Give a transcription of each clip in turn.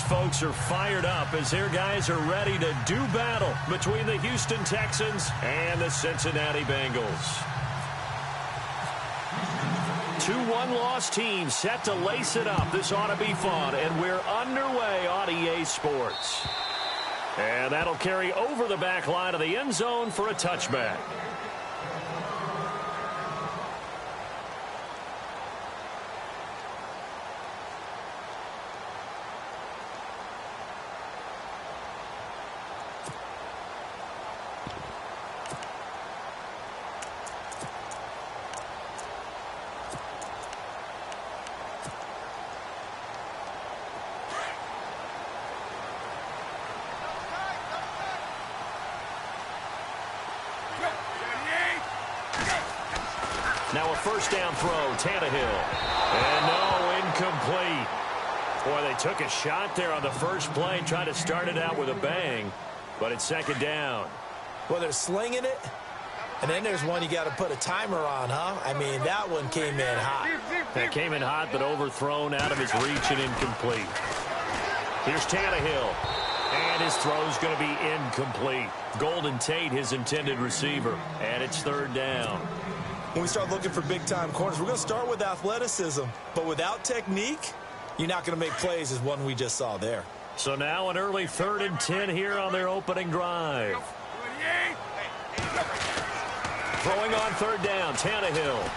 folks are fired up as their guys are ready to do battle between the Houston Texans and the Cincinnati Bengals. Two one-loss teams set to lace it up. This ought to be fun, and we're underway on EA Sports. And that'll carry over the back line of the end zone for a touchback. Now a first down throw, Tannehill. And no, incomplete. Boy, they took a shot there on the first play, trying to start it out with a bang, but it's second down. Well, they're slinging it, and then there's one you got to put a timer on, huh? I mean, that one came in hot. That came in hot, but overthrown out of his reach and incomplete. Here's Tannehill. And his throw's going to be incomplete. Golden Tate, his intended receiver. And it's third down. When we start looking for big-time corners, we're going to start with athleticism. But without technique, you're not going to make plays as one we just saw there. So now an early 3rd and 10 here on their opening drive. Throwing on third down, Tannehill.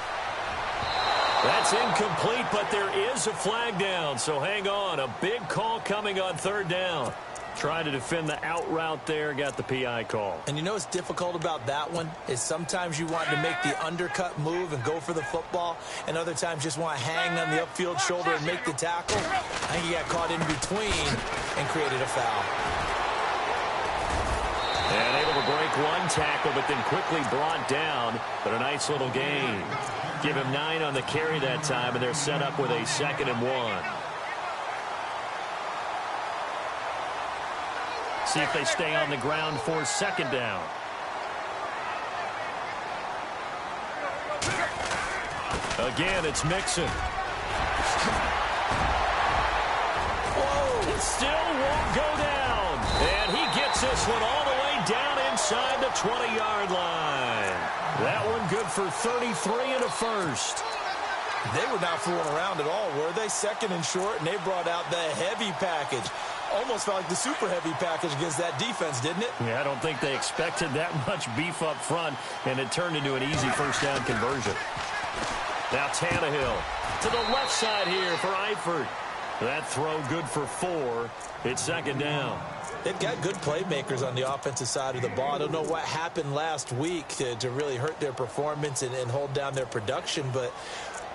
That's incomplete, but there is a flag down. So hang on, a big call coming on third down. Trying to defend the out route there, got the PI call. And you know what's difficult about that one is sometimes you want to make the undercut move and go for the football, and other times just want to hang on the upfield shoulder and make the tackle. I think he got caught in between and created a foul. And able to break one tackle, but then quickly brought down, but a nice little gain. Give him 9 on the carry that time, and they're set up with a 2nd and 1. See if they stay on the ground for second down. Again, it's Mixon. Whoa! It still won't go down. And he gets this one all the way down inside the 20-yard line. That one good for 33 and a first. They were not fooling around at all, were they? 2nd and short, and they brought out the heavy package. Almost felt like the super heavy package against that defense, didn't it? Yeah, I don't think they expected that much beef up front, and it turned into an easy first down conversion. Now Tannehill to the left side here for Eifert. That throw good for 4. It's second down. They've got good playmakers on the offensive side of the ball. I don't know what happened last week to really hurt their performance and hold down their production, but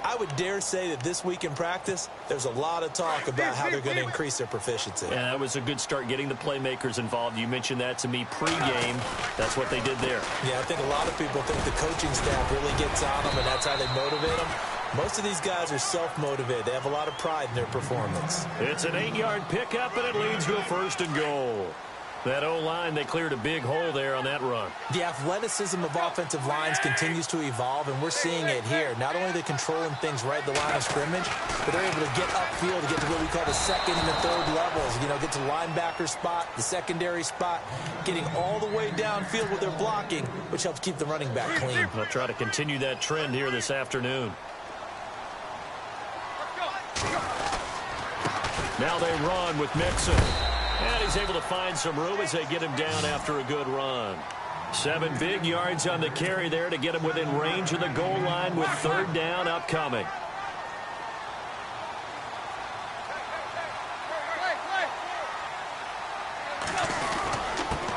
I would dare say that this week in practice, there's a lot of talk about how they're going to increase their proficiency. Yeah, that was a good start getting the playmakers involved. You mentioned that to me pregame. That's what they did there. Yeah, I think a lot of people think the coaching staff really gets on them, and that's how they motivate them. Most of these guys are self-motivated. They have a lot of pride in their performance. It's an 8-yard pickup, and it leads to a 1st and goal. That O-line, they cleared a big hole there on that run. The athleticism of offensive lines continues to evolve, and we're seeing it here. Not only are they controlling things right at the line of scrimmage, but they're able to get upfield to get to what we call the 2nd and the 3rd levels. You know, get to the linebacker spot, the secondary spot, getting all the way downfield with their blocking, which helps keep the running back clean. They'll try to continue that trend here this afternoon. Now they run with Mixon. And he's able to find some room as they get him down after a good run. 7 big yards on the carry there to get him within range of the goal line with third down upcoming.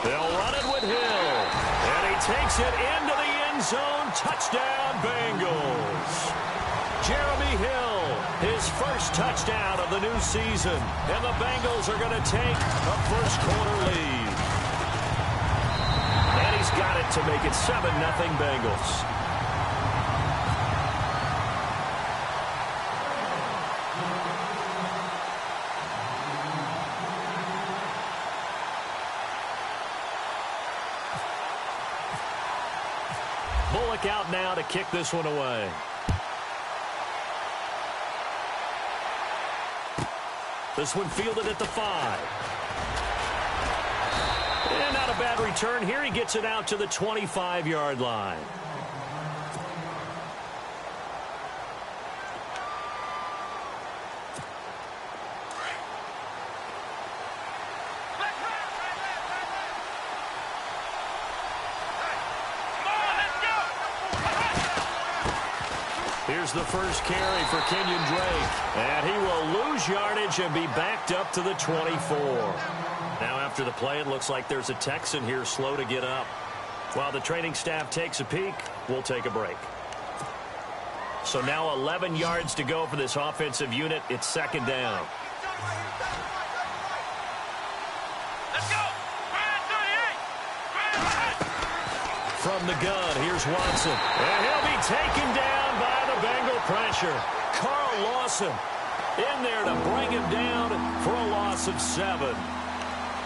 They'll run it with Hill. And he takes it into the end zone. Touchdown, Bengals. Jeremy Hill, his first touchdown of the new season. And the Bengals are going to take a first-quarter lead. And he's got it to make it 7-0 Bengals. Bullock out now to kick this one away. This one fielded at the 5. And not a bad return here. He gets it out to the 25-yard line. Here's the first carry for Kenyon Drake. And he will lose yardage and be backed up to the 24. Now after the play, it looks like there's a Texan here slow to get up. While the training staff takes a peek, we'll take a break. So now 11 yards to go for this offensive unit. It's second down. Let's go! From the gun, here's Watson. And he'll be taken down by the Bengal pressure. Carl Lawson in there to bring him down for a loss of 7.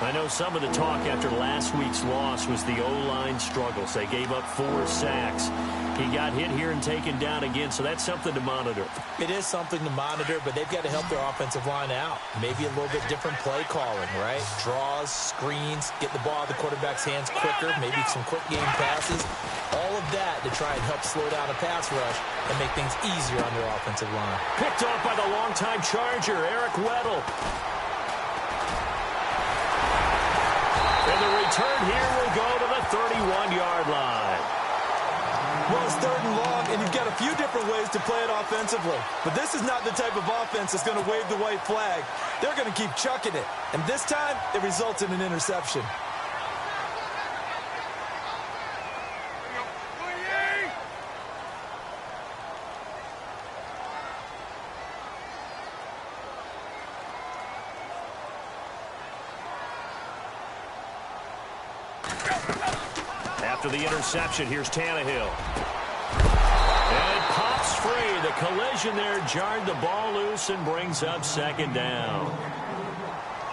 I know some of the talk after last week's loss was the O-line struggles. They gave up 4 sacks. He got hit here and taken down again, so that's something to monitor. It is something to monitor, but they've got to help their offensive line out. Maybe a little bit different play calling, right? Draws, screens, get the ball out of the quarterback's hands quicker, maybe some quick game passes. All of that to try and help slow down a pass rush and make things easier on their offensive line. Picked off by the longtime Charger, Eric Weddle. And the return here will go to the 31-yard line. Well, it's 3rd and long, and you've got a few different ways to play it offensively. But this is not the type of offense that's going to wave the white flag. They're going to keep chucking it. And this time, it results in an interception. After the interception, here's Tannehill. And it pops free. The collision there jarred the ball loose and brings up second down.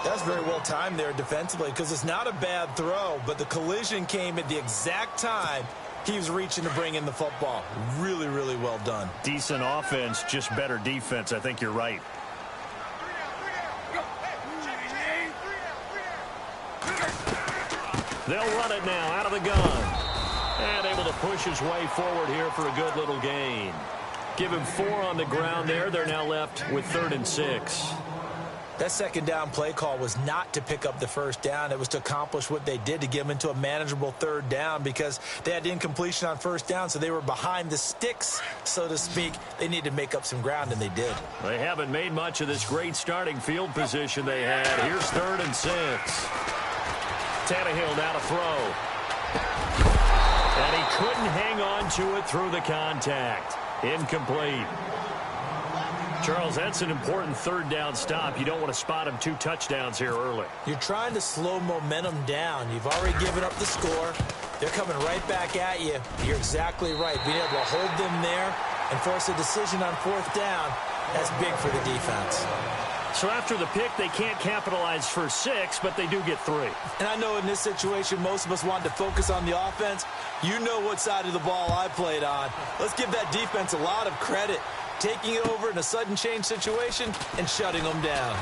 That's very well timed there defensively because it's not a bad throw, but the collision came at the exact time he was reaching to bring in the football. Really, really well done. Decent offense, just better defense. I think you're right. They'll run it now out of the gun. And able to push his way forward here for a good little gain. Give him 4 on the ground there. They're now left with 3rd and 6. That second down play call was not to pick up the first down. It was to accomplish what they did to get them into a manageable 3rd down because they had incompletion on 1st down, so they were behind the sticks, so to speak. They needed to make up some ground, and they did. They haven't made much of this great starting field position they had. Here's 3rd and 6. Tannehill now to throw. And he couldn't hang on to it through the contact. Incomplete. Charles, that's an important 3rd down stop. You don't want to spot him 2 touchdowns here early. You're trying to slow momentum down. You've already given up the score. They're coming right back at you. You're exactly right. Being able to hold them there and force a decision on 4th down, that's big for the defense. So after the pick, they can't capitalize for 6, but they do get 3. And I know in this situation, most of us wanted to focus on the offense. You know what side of the ball I played on. Let's give that defense a lot of credit. Taking it over in a sudden change situation and shutting them down.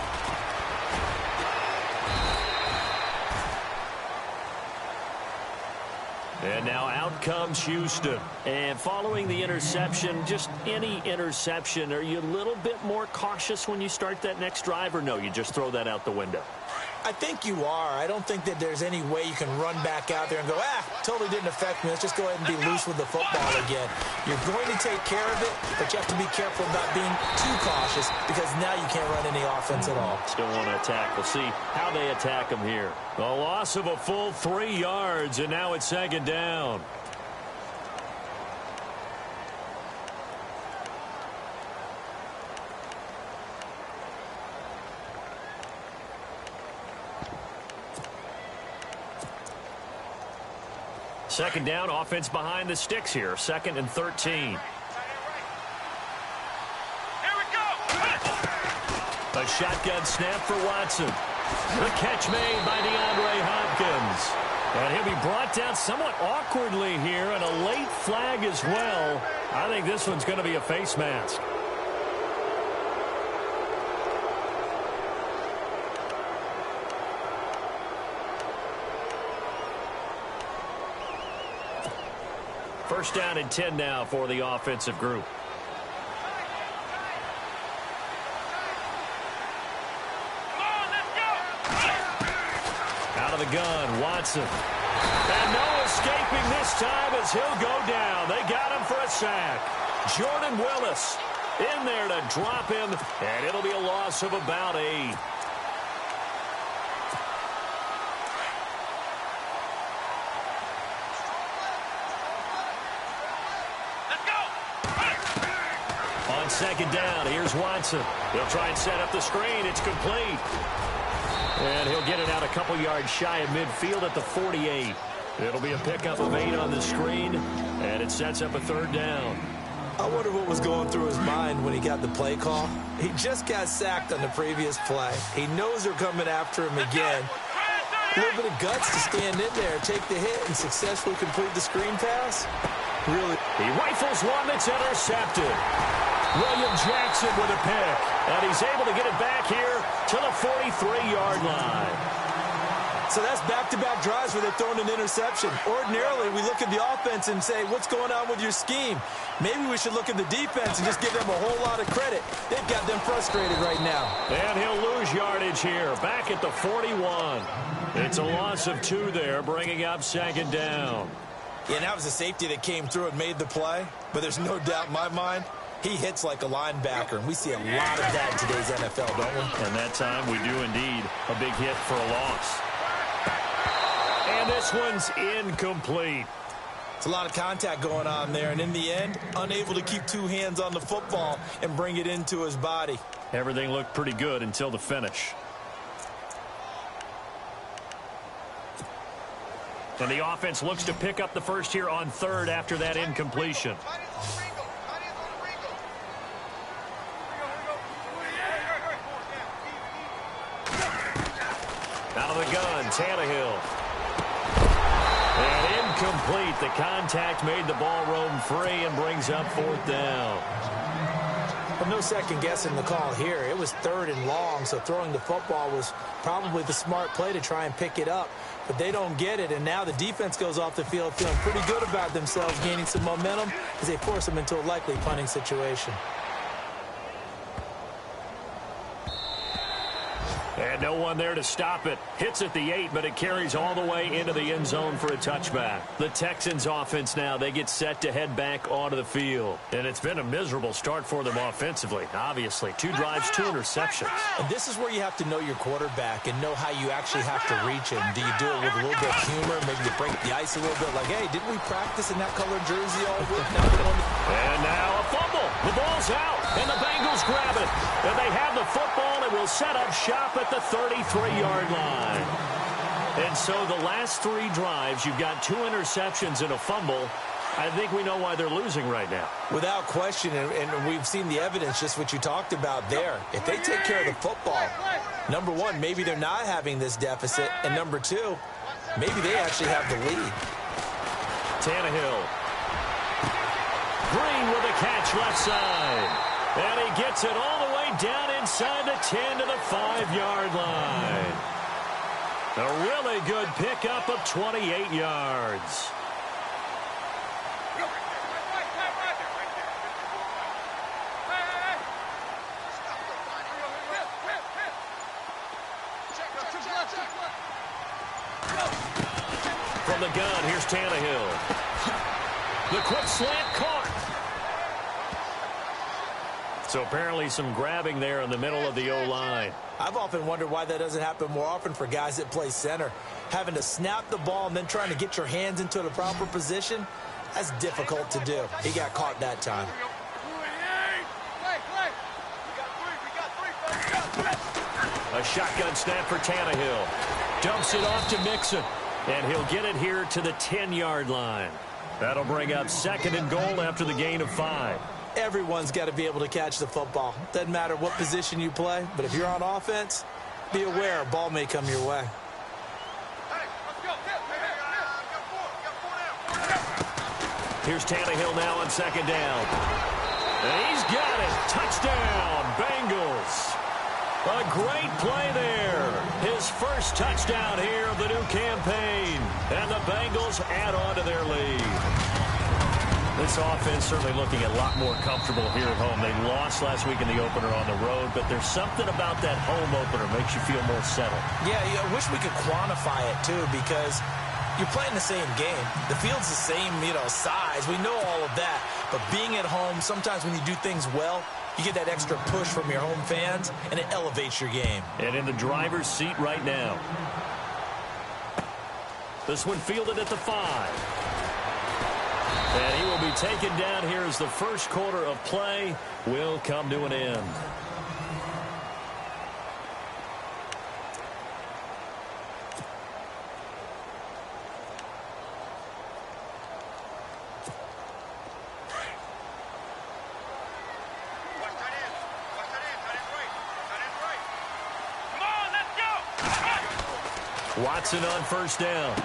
And now out comes Houston. And following the interception, just any interception, are you a little bit more cautious when you start that next drive, or no, you just throw that out the window? I think you are. I don't think that there's any way you can run back out there and go, totally didn't affect me. Let's just go ahead and be loose with the football again. You're going to take care of it, but you have to be careful about being too cautious because now you can't run any offense at all. Still want to attack. We'll see how they attack them here. A loss of a full 3 yards, and now it's second down. Second down, offense behind the sticks here. 2nd and 13. Here we go. A shotgun snap for Watson. The catch made by DeAndre Hopkins. And he'll be brought down somewhat awkwardly here, and a late flag as well. I think this one's going to be a face mask. First down and 10 now for the offensive group. Out of the gun, Watson. And no escaping this time as he'll go down. They got him for a sack. Jordan Willis in there to drop him, and it'll be a loss of about 8. On second down, here's Watson. He'll try and set up the screen. It's complete. And he'll get it out a couple yards shy of midfield at the 48. It'll be a pickup of 8 on the screen, and it sets up a third down. I wonder what was going through his mind when he got the play call. He just got sacked on the previous play. He knows they're coming after him again. A little bit of guts to stand in there, take the hit, and successfully complete the screen pass. Really. He rifles one that's intercepted. William Jackson with a pick. And he's able to get it back here to the 43-yard line. So that's back-to-back drives where they're throwing an interception. Ordinarily, we look at the offense and say, what's going on with your scheme? Maybe we should look at the defense and just give them a whole lot of credit. They've got them frustrated right now. And he'll lose yardage here, back at the 41. It's a loss of 2 there, bringing up second down. Yeah, that was a safety that came through and made the play. But there's no doubt in my mind, he hits like a linebacker, and we see a lot of that in today's NFL, don't we? And that time we do indeed a big hit for a loss. And this one's incomplete. It's a lot of contact going on there, and in the end, unable to keep 2 hands on the football and bring it into his body. Everything looked pretty good until the finish. And the offense looks to pick up the first here on third after that incompletion. Out of the gun, Tannehill. And incomplete. The contact made the ball roam free and brings up fourth down. Well, no second guessing the call here. It was third and long, so throwing the football was probably the smart play to try and pick it up. But they don't get it, and now the defense goes off the field feeling pretty good about themselves, gaining some momentum as they force them into a likely punting situation. And no one there to stop it. Hits at the 8, but it carries all the way into the end zone for a touchback. The Texans offense now, they get set to head back onto the field. And it's been a miserable start for them offensively, obviously. 2 drives, 2 interceptions. And this is where you have to know your quarterback and know how you actually have to reach him. Do you do it with a little bit of humor? Maybe you break the ice a little bit like, hey, didn't we practice in that colored jersey all week? And now a fumble. The ball's out, and the Bengals grab it. And they have the football and will set up shop at the 33-yard line. And so the last 3 drives, you've got 2 interceptions and a fumble. I think we know why they're losing right now. Without question, and we've seen the evidence, just what you talked about there. If they take care of the football, number 1, maybe they're not having this deficit, and number 2, maybe they actually have the lead. Tannehill. Green with a catch left side. And he gets it all the way down inside the 10 to the 5-yard line. A really good pickup of 28 yards. From the gun, here's Tannehill. The quick slant caught. So apparently some grabbing there in the middle of the O-line. I've often wondered why that doesn't happen more often for guys that play center. Having to snap the ball and then trying to get your hands into the proper position, that's difficult to do. He got caught that time. A shotgun snap for Tannehill. Dumps it off to Mixon. And he'll get it here to the 10-yard line. That'll bring up second and goal after the gain of 5. Everyone's got to be able to catch the football. Doesn't matter what position you play, but if you're on offense, be aware a ball may come your way. Here's Tannehill now on second down. And he's got it. Touchdown, Bengals. A great play there. His first touchdown here of the new campaign. And the Bengals add on to their lead. This offense certainly looking a lot more comfortable here at home. They lost last week in the opener on the road, but there's something about that home opener makes you feel more settled. Yeah, I wish we could quantify it, too, because you're playing the same game. The field's the same, size. We know all of that. But being at home, sometimes when you do things well, you get that extra push from your home fans, and it elevates your game. And in the driver's seat right now. This one fielded at the 5. And he will be taken down here as the first quarter of play will come to an end. Watson on first down.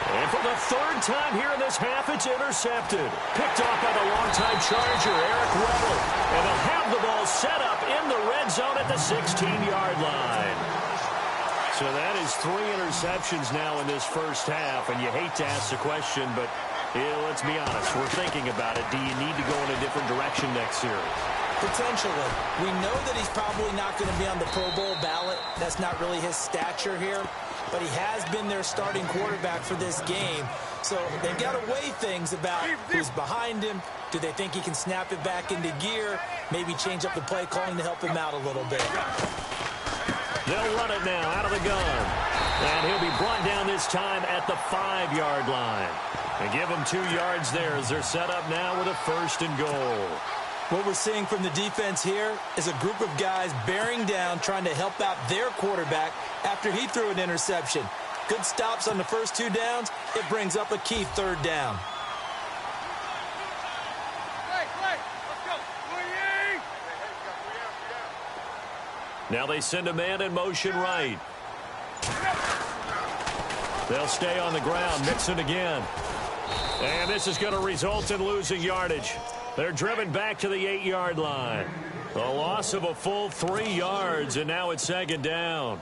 And for the third time here in this half, it's intercepted. Picked off by the longtime Charger, Eric Weddle. And they'll have the ball set up in the red zone at the 16-yard line. So that is 3 interceptions now in this first half. And you hate to ask the question, but let's be honest. We're thinking about it. Do you need to go in a different direction next series? Potentially. We know that he's probably not going to be on the Pro Bowl ballot. That's not really his stature here. But he has been their starting quarterback for this game. So they've got to weigh things about who's behind him. Do they think he can snap it back into gear? Maybe change up the play calling to help him out a little bit. They'll run it now out of the gun. And he'll be brought down this time at the 5-yard line. And give him 2 yards there as they're set up now with a 1st and goal. What we're seeing from the defense here is a group of guys bearing down, trying to help out their quarterback after he threw an interception. Good stops on the first 2 downs. It brings up a key 3rd down. Now they send a man in motion right. They'll stay on the ground. Mixon again. And this is going to result in losing yardage. They're driven back to the 8-yard line. A loss of a full 3 yards, and now it's 2nd down.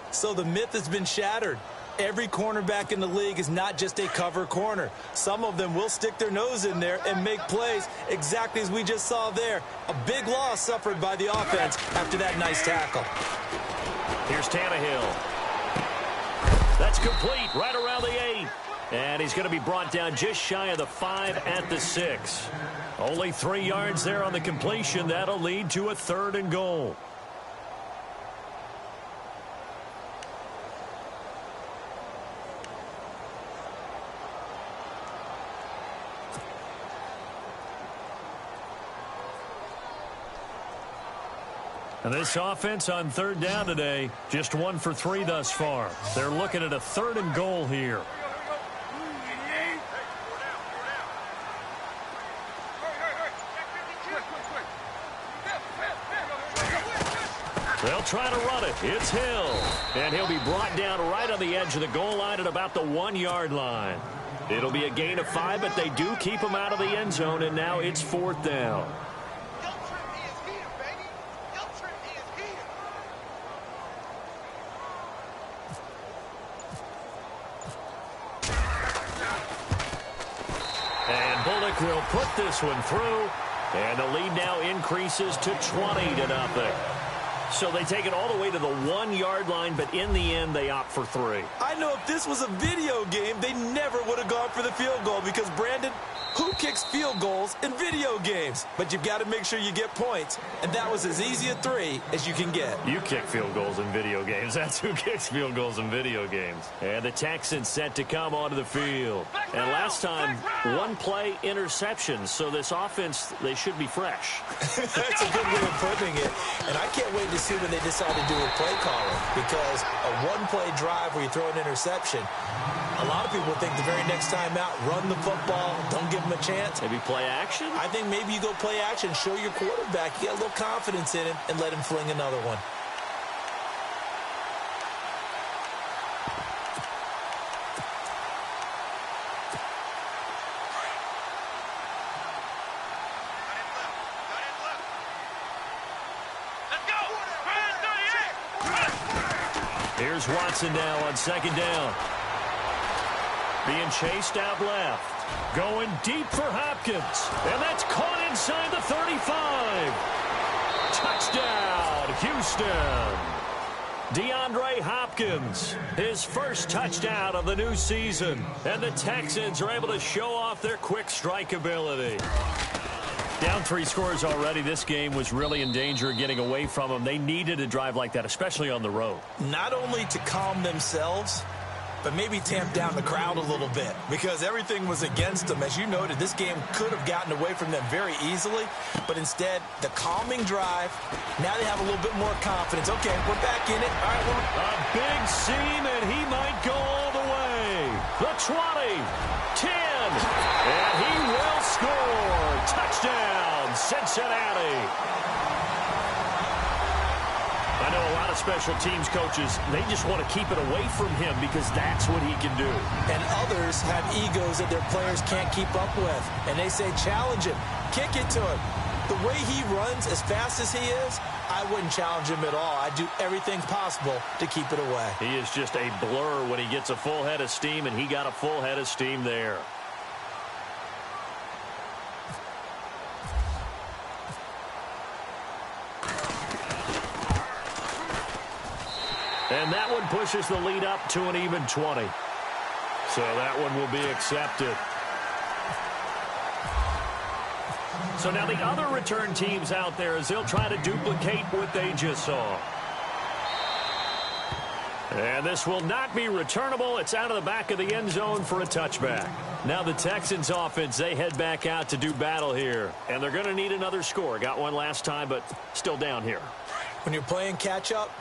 So the myth has been shattered. Every cornerback in the league is not just a cover corner. Some of them will stick their nose in there and make plays exactly as we just saw there. A big loss suffered by the offense after that nice tackle. Here's Tannehill. That's complete right around the 8. And he's going to be brought down just shy of the 5 at the 6. Only 3 yards there on the completion. That'll lead to a 3rd and goal. And this offense on 3rd down today, just 1 for 3 thus far. They're looking at a 3rd and goal here. They'll try to run it. It's Hill. And he'll be brought down right on the edge of the goal line at about the 1-yard line. It'll be a gain of 5, but they do keep him out of the end zone, and now it's 4th down. And Bullock will put this one through, and the lead now increases to 20-0. So they take it all the way to the 1-yard line, but in the end, they opt for 3. I know if this was a video game, they never would have gone for the field goal because, Brandon, who kicks field goals in video games? But you've got to make sure you get points, and that was as easy a 3 as you can get. You kick field goals in video games. That's who kicks field goals in video games. And the Texans set to come onto the field. And last time, 1-play interception. So this offense, they should be fresh. That's a good way of putting it. And I can't wait to see what they decide to do with play calling, because a 1-play drive where you throw an interception, a lot of people think the very next time out, run the football, don't give them a chance. Maybe play action? I think maybe you go play action, show your quarterback, you get a little confidence in him, and let him fling another one. Here's Watson now on 2nd down. Being chased out left. Going deep for Hopkins. And that's caught inside the 35. Touchdown, Houston. DeAndre Hopkins, his first touchdown of the new season. And the Texans are able to show off their quick strike ability. Down 3 scores already. This game was really in danger of getting away from them. They needed a drive like that, especially on the road. Not only to calm themselves, but maybe tamp down the crowd a little bit because everything was against them. As you noted, this game could have gotten away from them very easily, but instead, the calming drive, now they have a little bit more confidence. Okay, we're back in it. All right, a big seam, and he might go all the way. The 20, 10, and he will score. Touchdown, Cincinnati. I know a lot of special teams coaches, they just want to keep it away from him because that's what he can do. And others have egos that their players can't keep up with. And they say, challenge him, kick it to him. The way he runs as fast as he is, I wouldn't challenge him at all. I'd do everything possible to keep it away. He is just a blur when he gets a full head of steam, and he got a full head of steam there. And that one pushes the lead up to an even 20. So that one will be accepted. So now the other return teams out there as they'll try to duplicate what they just saw. And this will not be returnable. It's out of the back of the end zone for a touchback. Now the Texans offense, they head back out to do battle here. And they're going to need another score. Got one last time, but still down here. When you're playing catch-up,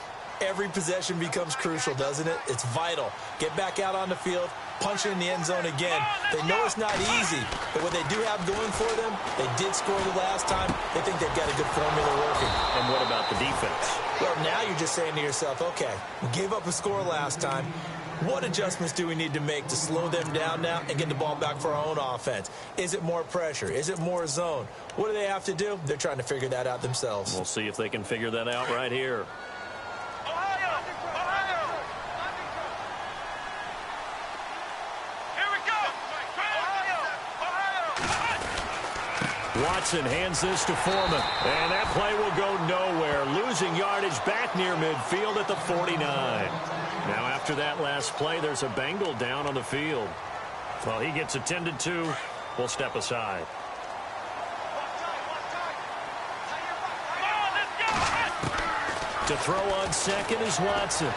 every possession becomes crucial, doesn't it? It's vital. Get back out on the field, punch it in the end zone again. They know it's not easy, but what they do have going for them, they did score the last time. They think they've got a good formula working. And what about the defense? Well, now you're just saying to yourself, okay, we gave up a score last time. What adjustments do we need to make to slow them down now and get the ball back for our own offense? Is it more pressure? Is it more zone? What do they have to do? They're trying to figure that out themselves. We'll see if they can figure that out right here. Watson hands this to Foreman, and that play will go nowhere. Losing yardage back near midfield at the 49. Now after that last play, there's a Bengal down on the field. Well, he gets attended to. We'll step aside. To throw on second is Watson.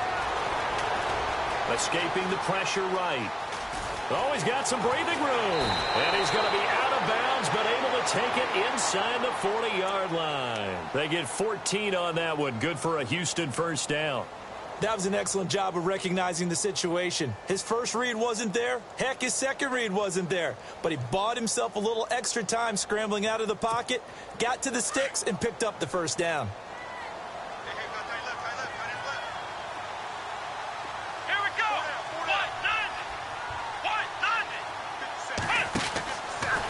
Escaping the pressure right. Oh, he's got some breathing room. And he's going to be out of bounds, but able to take it inside the 40-yard line. They get 14 on that one. Good for a Houston first down. That was an excellent job of recognizing the situation. His first read wasn't there. Heck, his second read wasn't there. But he bought himself a little extra time scrambling out of the pocket, got to the sticks, and picked up the first down.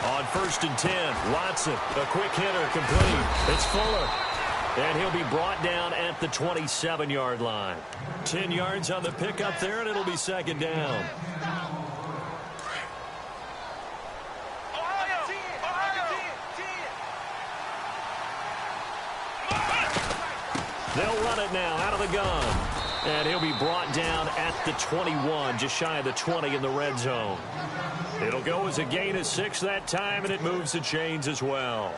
On 1st and 10, Watson, a quick hitter, complete. It's Fuller. And he'll be brought down at the 27-yard line. 10 yards on the pickup there, and it'll be second down. They'll run it now out of the gun. And he'll be brought down at the 21, just shy of the 20 in the red zone. It'll go as a gain of 6 that time, and it moves the chains as well.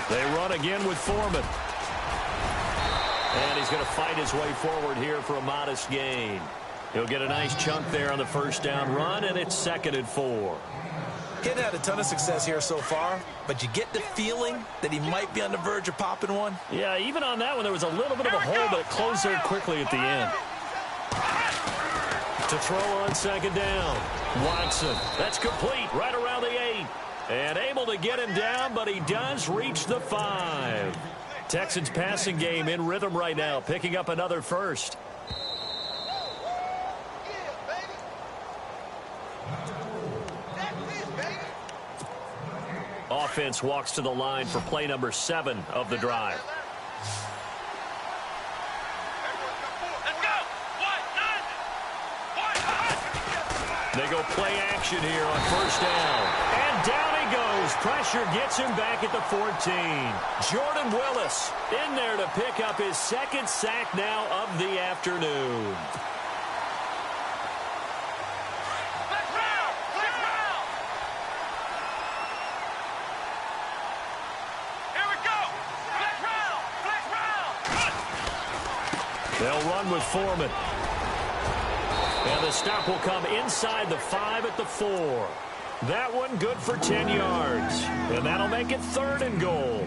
They run again with Foreman. And he's going to fight his way forward here for a modest gain. He'll get a nice chunk there on the first down run, and it's 2nd and 4. He hadn't had a ton of success here so far, but you get the feeling that he might be on the verge of popping one. Yeah, even on that one, there was a little bit of a hole, but it closed there quickly at the end. To throw on 2nd down, Watson. That's complete right around the 8. And able to get him down, but he does reach the 5. Texans passing game in rhythm right now, picking up another first. offense walks to the line for play number 7 of the drive. They go play action here on first down. And down he goes. Pressure gets him back at the 14. Jordan Willis in there to pick up his second sack now of the afternoon. They'll run with Foreman. And the stop will come inside the 5 at the 4. That one good for 10 yards. And that'll make it 3rd and goal.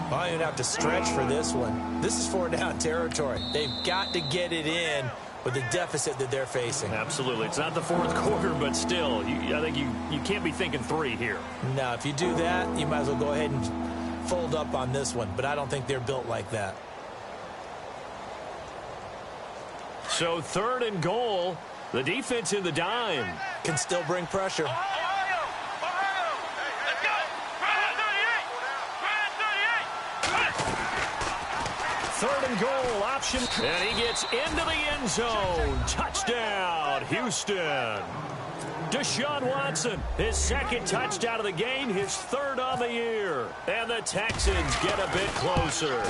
I don't even have to stretch for this one. This is 4-down territory. They've got to get it in with the deficit that they're facing. Absolutely. It's not the 4th quarter, but still, I think you can't be thinking 3 here. No, if you do that, you might as well go ahead and fold up on this one. But I don't think they're built like that. So 3rd and goal. The defense in the dime. Can still bring pressure. Third and goal option. And he gets into the end zone. Touchdown, Houston. Deshaun Watson, his 2nd touchdown of the game, his 3rd on the year. And the Texans get a bit closer.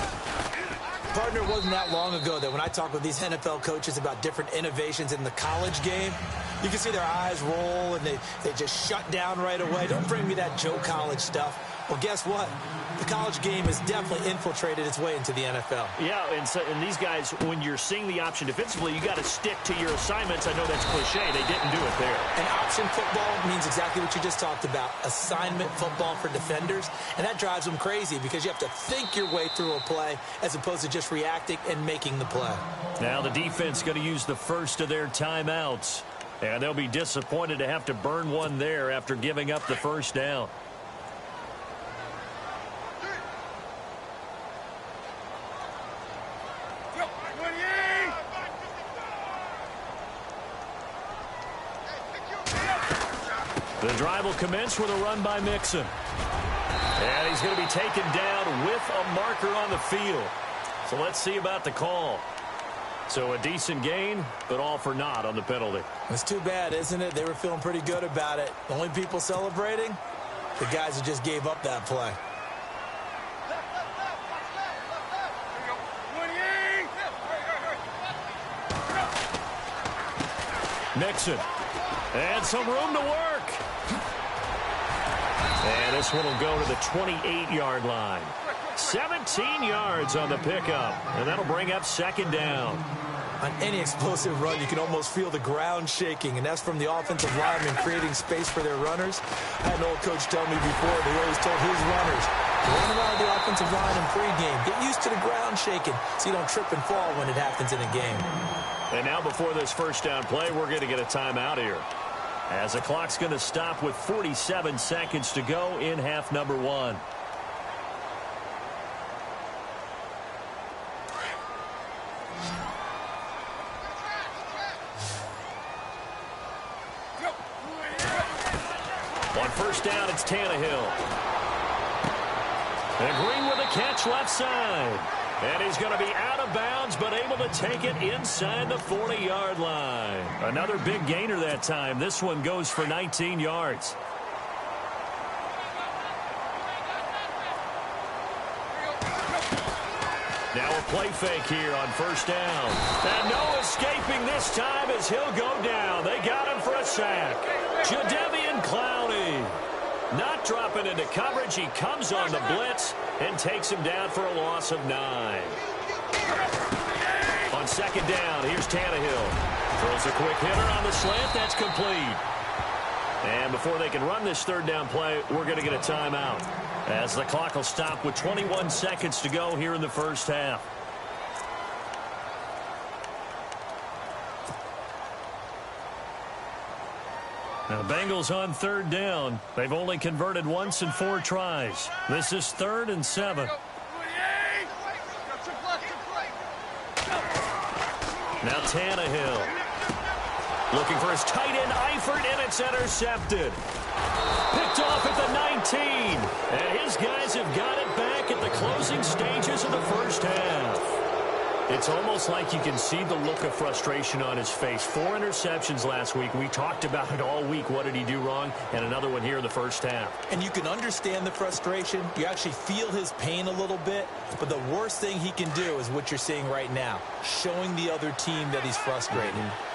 Partner, wasn't that long ago that when I talk with these NFL coaches about different innovations in the college game, you can see their eyes roll and they just shut down right away. Don't bring me that Joe College stuff. Well, guess what? The college game has definitely infiltrated its way into the NFL. Yeah, and these guys, when you're seeing the option defensively, you got to stick to your assignments. I know that's cliche. They didn't do it there. And option football means exactly what you just talked about, assignment football for defenders. And that drives them crazy because you have to think your way through a play as opposed to just reacting and making the play. Now the defense going to use the first of their timeouts. And they'll be disappointed to have to burn one there after giving up the first down. The drive will commence with a run by Mixon. And he's going to be taken down with a marker on the field. So let's see about the call. So a decent gain, but all for naught on the penalty. It's too bad, isn't it? They were feeling pretty good about it. The only people celebrating, the guys who just gave up that play. Mixon. And some room to work. And this one will go to the 28-yard line. 17 yards on the pickup. And that'll bring up 2nd down. On any explosive run, you can almost feel the ground shaking, and that's from the offensive linemen creating space for their runners. I had an old coach tell me before, they always told his runners, run around the offensive line in pregame. Get used to the ground shaking so you don't trip and fall when it happens in a game. And now before this first down play, we're going to get a timeout here, as the clock's going to stop with 47 seconds to go in half number 1. On first down, it's Tannehill. And Green with a catch left side. And he's going to be out of bounds, but able to take it inside the 40-yard line. Another big gainer that time. This one goes for 19 yards. Now a play fake here on first down. And no escaping this time as he'll go down. They got him for a sack. Jadeveon Clowney not dropping into coverage. He comes on the blitz and takes him down for a loss of 9. On second down, here's Tannehill. Throws a quick hitter on the slant. That's complete. And before they can run this third down play, we're going to get a timeout, as the clock will stop with 21 seconds to go here in the first half. Now, Bengals on third down. They've only converted once in 4 tries. This is 3rd and 7. Now Tannehill. Looking for his tight end, Eifert, and it's intercepted. Picked off at the 19. And his guys have got it back at the closing stages of the first half. It's almost like you can see the look of frustration on his face. 4 interceptions last week. We talked about it all week. What did he do wrong? And another one here in the first half. And you can understand the frustration. You actually feel his pain a little bit. But the worst thing he can do is what you're seeing right now, showing the other team that he's frustrated.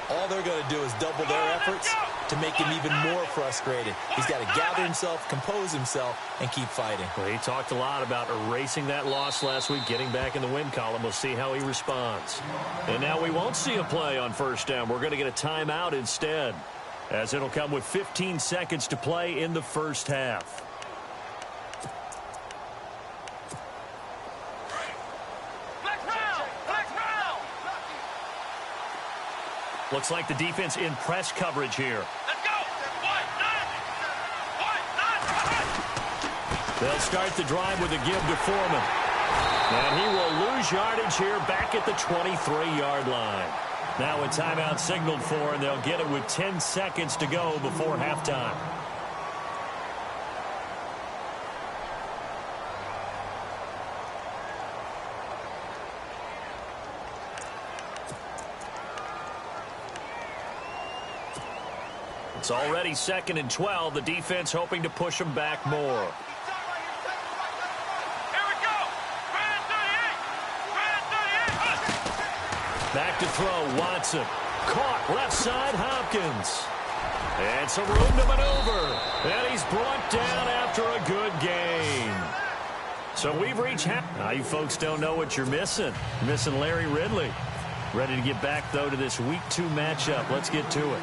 All they're going to do is double their efforts to make him even more frustrated. He's got to gather himself, compose himself, and keep fighting. Well, he talked a lot about erasing that loss last week, getting back in the win column. We'll see how he responds. And now we won't see a play on first down. We're going to get a timeout instead, as it'll come with 15 seconds to play in the first half. Looks like the defense in press coverage here. Let's go. They'll start the drive with a give to Foreman. And he will lose yardage here back at the 23-yard line. Now a timeout signaled for, and they'll get it with 10 seconds to go before halftime. It's already 2nd and 12. The defense hoping to push them back more. Here we go. Back to throw, Watson. Caught left side, Hopkins. And some room to maneuver. And he's brought down after a good game. So we've reached half. Now you folks don't know what you're missing. You're missing Larry Ridley. Ready to get back, though, to this Week 2 matchup. Let's get to it.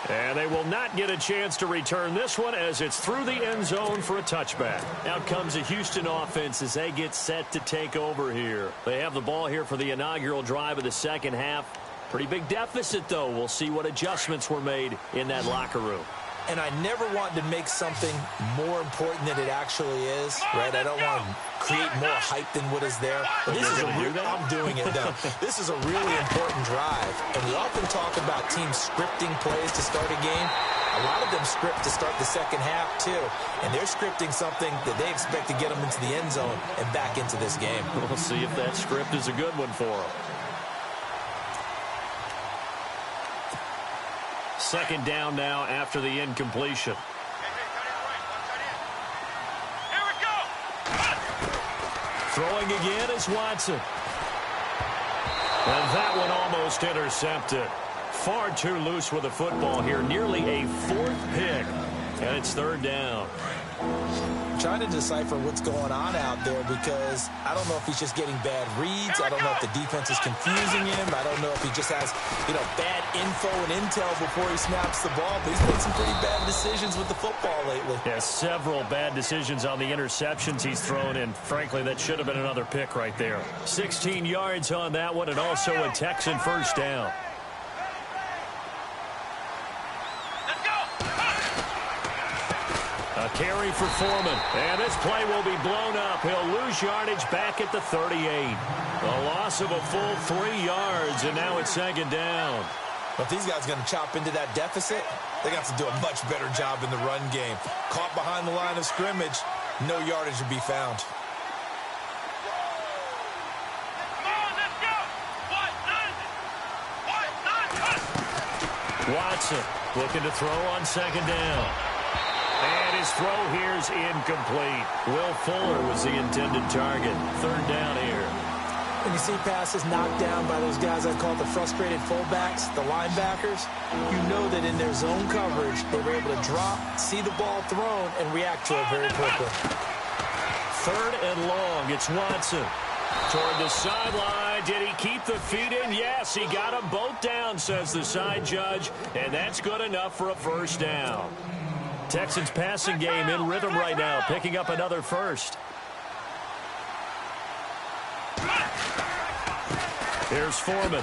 And they will not get a chance to return this one as it's through the end zone for a touchback. Out comes the Houston offense as they get set to take over here. They have the ball here for the inaugural drive of the second half. Pretty big deficit, though. We'll see what adjustments were made in that locker room. And I never want to make something more important than it actually is, right? I don't want to create more hype than what is there. But this is I'm doing it, though. This is a really important drive. And we often talk about teams scripting plays to start a game. A lot of them script to start the second half, too. And they're scripting something that they expect to get them into the end zone and back into this game. We'll see if that script is a good one for them. Second down now after the incompletion. Here we go. Throwing again is Watson. And that one almost intercepted. Far too loose with the football here. Nearly a 4th pick. And it's 3rd down. I'm trying to decipher what's going on out there because I don't know if he's just getting bad reads. I don't know if the defense is confusing him. I don't know if he just has, bad info and intel before he snaps the ball. But he's made some pretty bad decisions with the football lately. Yeah, several bad decisions on the interceptions he's thrown, and frankly, that should have been another pick right there. 16 yards on that one, and also a Texan first down. A carry for Foreman, and this play will be blown up. He'll lose yardage back at the 38. A loss of a full 3 yards, and now it's 2nd down. But if these guys are going to chop into that deficit, they're going to have to do a much better job in the run game. Caught behind the line of scrimmage, no yardage to be found. Come on, let's go. Watson looking to throw on 2nd down. And his throw here is incomplete. Will Fuller was the intended target. 3rd down here. When you see passes knocked down by those guys I call the frustrated fullbacks, the linebackers, you know that in their zone coverage, they were able to drop, see the ball thrown, and react to it very quickly. 3rd and long. It's Watson. Toward the sideline. Did he keep the feet in? Yes, he got them both down, says the side judge. And that's good enough for a first down. Texans passing game in rhythm right now, picking up another first. Here's Foreman.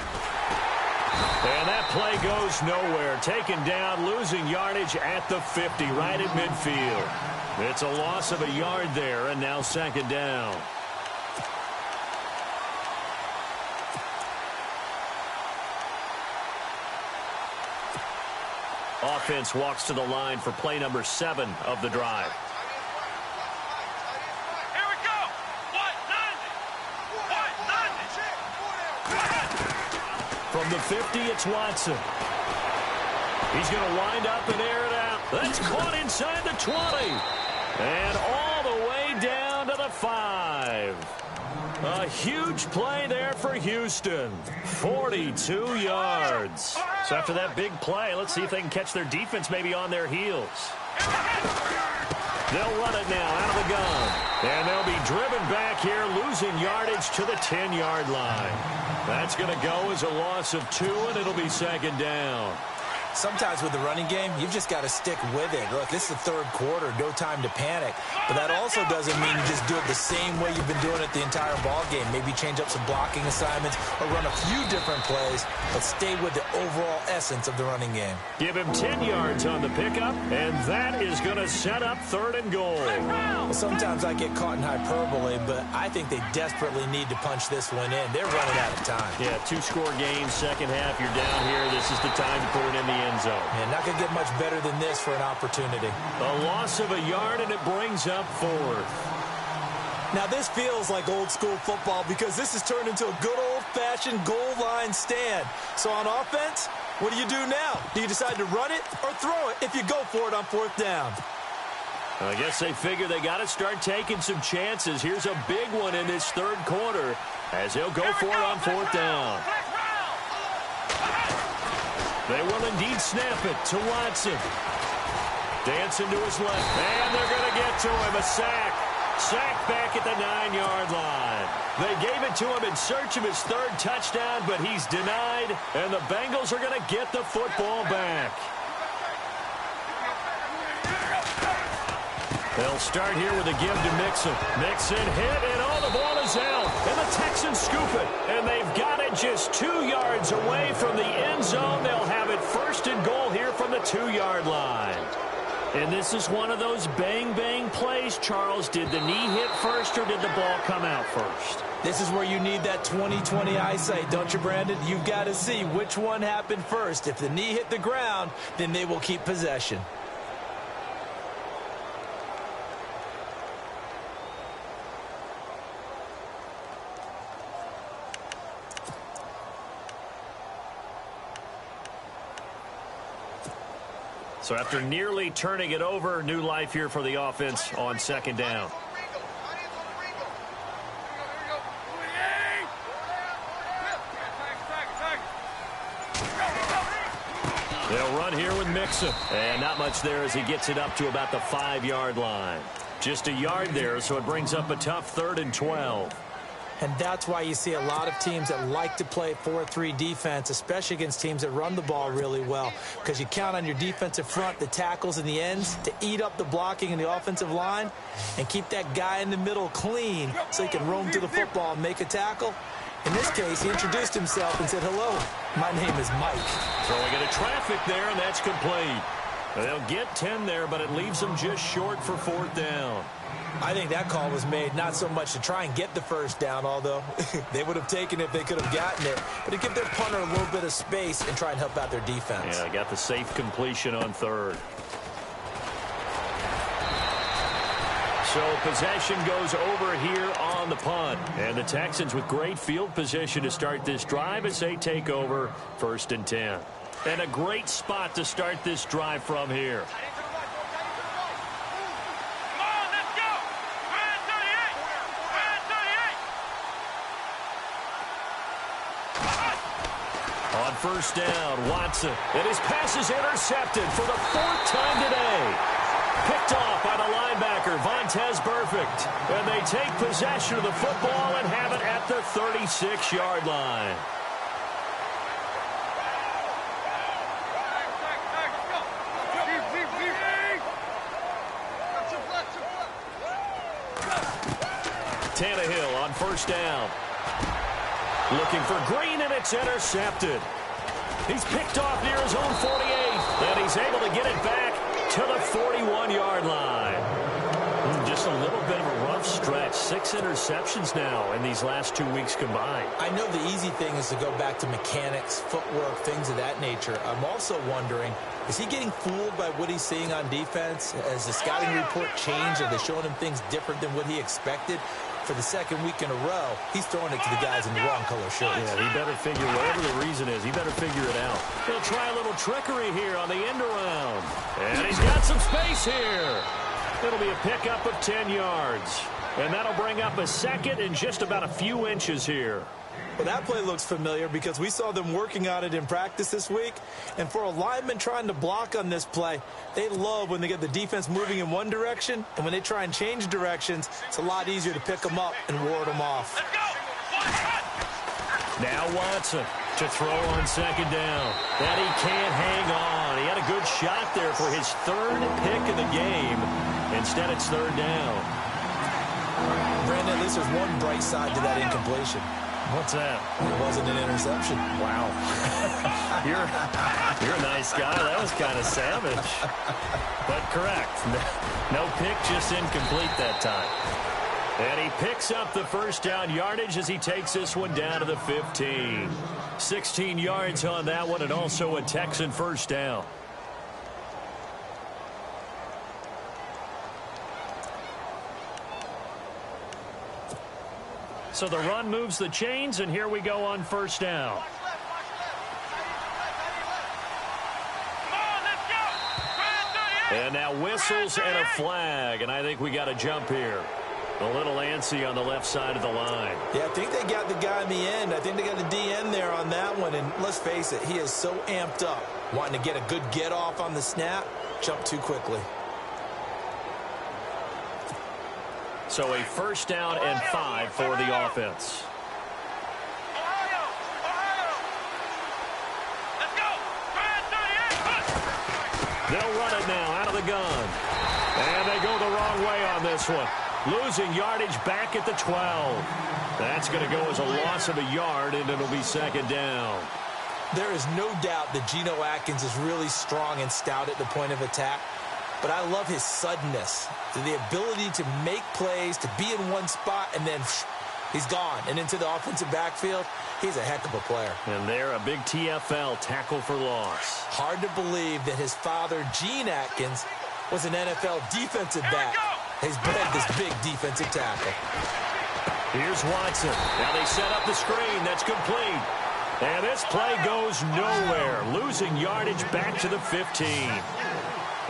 And that play goes nowhere. Taken down, losing yardage at the 50, right at midfield. It's a loss of a yard there, and now 2nd down. Offense walks to the line for play number 7 of the drive. Here we go. From the 50, it's Watson. He's going to wind up and air it out. That's caught inside the 20. And all the way down to the 5. A huge play there for Houston. 42 yards. So after that big play, let's see if they can catch their defense maybe on their heels. They'll run it now out of the gun. And they'll be driven back here, losing yardage to the 10-yard line. That's going to go as a loss of 2, and it'll be second down. Sometimes with the running game, you've just got to stick with it. Look, this is the third quarter, no time to panic. But that also doesn't mean you just do it the same way you've been doing it the entire ball game. Maybe change up some blocking assignments or run a few different plays, but stay with the overall essence of the running game. Give him 10 yards on the pickup, and that is going to set up 3rd and goal. Well, sometimes I get caught in hyperbole, but I think they desperately need to punch this one in. They're running out of time. Yeah, 2-score game, second half. You're down here. This is the time to put it in the end zone. Man, not going to get much better than this for an opportunity. A loss of a yard, and it brings up 4th. Now, this feels like old-school football because this has turned into a good old-fashioned goal line stand. So on offense, what do you do now? Do you decide to run it or throw it if you go for it on 4th down? I guess they figure they got to start taking some chances. Here's a big one in this 3rd quarter as they'll go for it on 4th down. They will indeed snap it to Watson. Dancing to his left, and they're going to get to him. A sack. Sack back at the 9-yard line. They gave it to him in search of his 3rd touchdown, but he's denied, and the Bengals are going to get the football back. They'll start here with a give to Mixon. Mixon hit, and oh, the ball is out. And the Texans scoop it. And they've got it just 2 yards away from the end zone. They'll have it 1st and goal here from the 2-yard line. And this is one of those bang-bang plays, Charles. Did the knee hit first, or did the ball come out first? This is where you need that 20/20 eyesight, don't you, Brandon? You've got to see which one happened first. If the knee hit the ground, then they will keep possession. So after nearly turning it over, new life here for the offense on 2nd down. They'll run here with Mixon. And not much there as he gets it up to about the 5-yard line. Just a yard there, so it brings up a tough 3rd and 12. And that's why you see a lot of teams that like to play 4-3 defense, especially against teams that run the ball really well, because you count on your defensive front, the tackles and the ends, to eat up the blocking in the offensive line and keep that guy in the middle clean so he can roam to the football and make a tackle. In this case, he introduced himself and said, "Hello, my name is Mike." Throwing into traffic there, and that's complete. They'll get 10 there, but it leaves them just short for 4th down. I think that call was made not so much to try and get the 1st down, although they would have taken it if they could have gotten it, but to give their punter a little bit of space and try and help out their defense. Yeah, got the safe completion on 3rd. So possession goes over here on the punt. And the Texans with great field position to start this drive as they take over 1st and 10. And a great spot to start this drive from here. On 1st down, Watson. And his pass is intercepted for the 4th time today. Picked off by the linebacker, Vontaze Burfict. And they take possession of the football and have it at the 36-yard line. Tannehill on 1st down. Looking for Green, and it's intercepted. He's picked off near his own 48, and he's able to get it back to the 41-yard line. Just just a little bit of a rough stretch. 6 interceptions now in these last 2 weeks combined. I know the easy thing is to go back to mechanics, footwork, things of that nature. I'm also wondering, is he getting fooled by what he's seeing on defense? Has the scouting report changed? Are they showing him things different than what he expected? For the second week in a row, he's throwing it to the guys in the wrong color shirts. Yeah, he better figure, whatever the reason is, he better figure it out. He'll try a little trickery here on the end around. And he's got some space here. It'll be a pickup of 10 yards. And that'll bring up a second and just about a few inches here. Well, that play looks familiar because we saw them working on it in practice this week. And for a lineman trying to block on this play, they love when they get the defense moving in one direction. And when they try and change directions, it's a lot easier to pick them up and ward them off. Now Watson to throw on second down. That he can't hang on. He had a good shot there for his 3rd pick of the game. Instead, it's 3rd down. Brandon, at least there's one bright side to that incompletion. What's that? It wasn't an interception. Wow. You're a nice guy. That was kind of savage. But correct. No pick, just incomplete that time. And he picks up the first down yardage as he takes this one down to the 15. 16 yards on that one, and also a Texan first down. So the run moves the chains, and here we go on first down. And now whistles and a flag, and I think we got a jump here. A little antsy on the left side of the line. Yeah, I think they got the guy in the end. I think they got the DN there on that one, and let's face it, he is so amped up, wanting to get a good get off on the snap, jump too quickly. So a first down and 5 for the offense. They'll run it now out of the gun. And they go the wrong way on this one. Losing yardage back at the 12. That's going to go as a loss of a yard, and it'll be second down. There is no doubt that Geno Atkins is really strong and stout at the point of attack. But I love his suddenness, the ability to make plays, to be in one spot, and then he's gone. And into the offensive backfield, he's a heck of a player. And they're a big TFL, tackle for loss. Hard to believe that his father, Gene Atkins, was an NFL defensive back. He's bred this big defensive tackle. Here's Watson. Now they set up the screen. That's complete. And this play goes nowhere. Losing yardage back to the 15.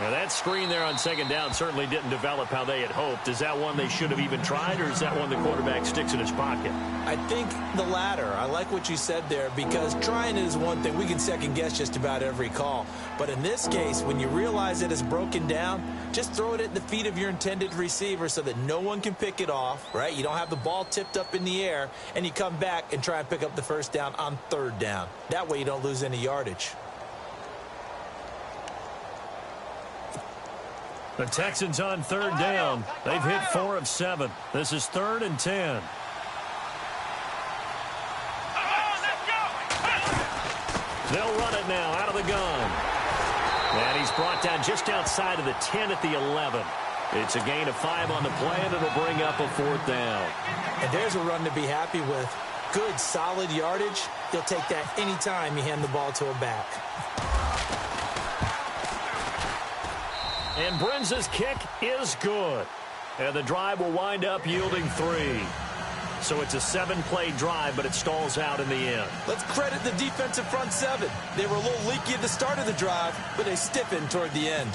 Now, that screen there on second down certainly didn't develop how they had hoped. Is that one they should have even tried, or is that one the quarterback sticks in his pocket? I think the latter. I like what you said there, because trying it is one thing. We can second-guess just about every call. But in this case, when you realize it is broken down, just throw it at the feet of your intended receiver so that no one can pick it off, right? You don't have the ball tipped up in the air, and you come back and try and pick up the first down on 3rd down. That way you don't lose any yardage. The Texans on 3rd down. They've hit 4 of 7. This is 3rd and 10. They'll run it now out of the gun. And he's brought down just outside of the 10 at the 11. It's a gain of 5 on the play, and it'll bring up a 4th down. And there's a run to be happy with. Good, solid yardage. You'll take that anytime you hand the ball to a back. And Brenza's kick is good. And the drive will wind up yielding 3. So it's a 7-play drive, but it stalls out in the end. Let's credit the defensive front 7. They were a little leaky at the start of the drive, but they stiffened toward the end.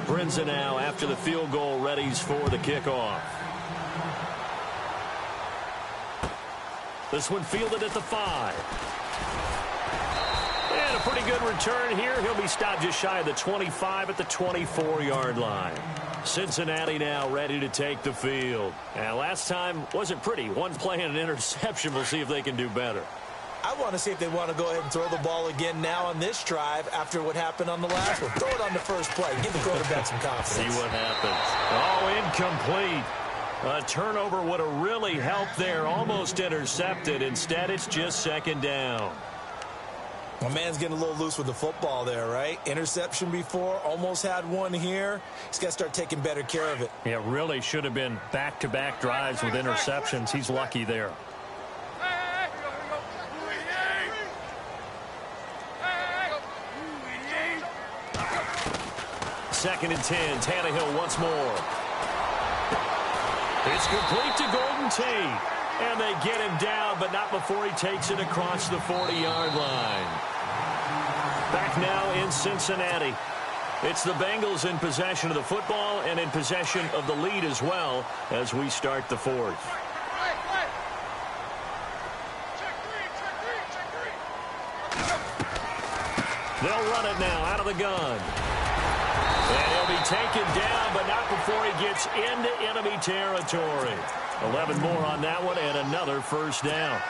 Brenza now, after the field goal, readies for the kickoff. This one fielded at the 5. And a pretty good return here. He'll be stopped just shy of the 25 at the 24-yard line. Cincinnati now ready to take the field. And last time wasn't pretty. One play and an interception. We'll see if they can do better. I want to see if they want to go ahead and throw the ball again now on this drive after what happened on the last one. Throw it on the first play. Give the quarterback some confidence. See what happens. Oh, incomplete. A turnover would have really helped there. Almost intercepted. Instead, it's just second down. My man's getting a little loose with the football there, right? Interception before, almost had one here. He's got to start taking better care of it. Yeah, really should have been back-to-back drives with interceptions. He's lucky there. Second and 10, Tannehill once more. It's complete to Golden Tate. And they get him down, but not before he takes it across the 40-yard line. Back now in Cincinnati. It's the Bengals in possession of the football and in possession of the lead as well as we start the fourth. They'll run it now out of the gun. And he'll be taken down, but not before he gets into enemy territory. 11 more on that one and another first down.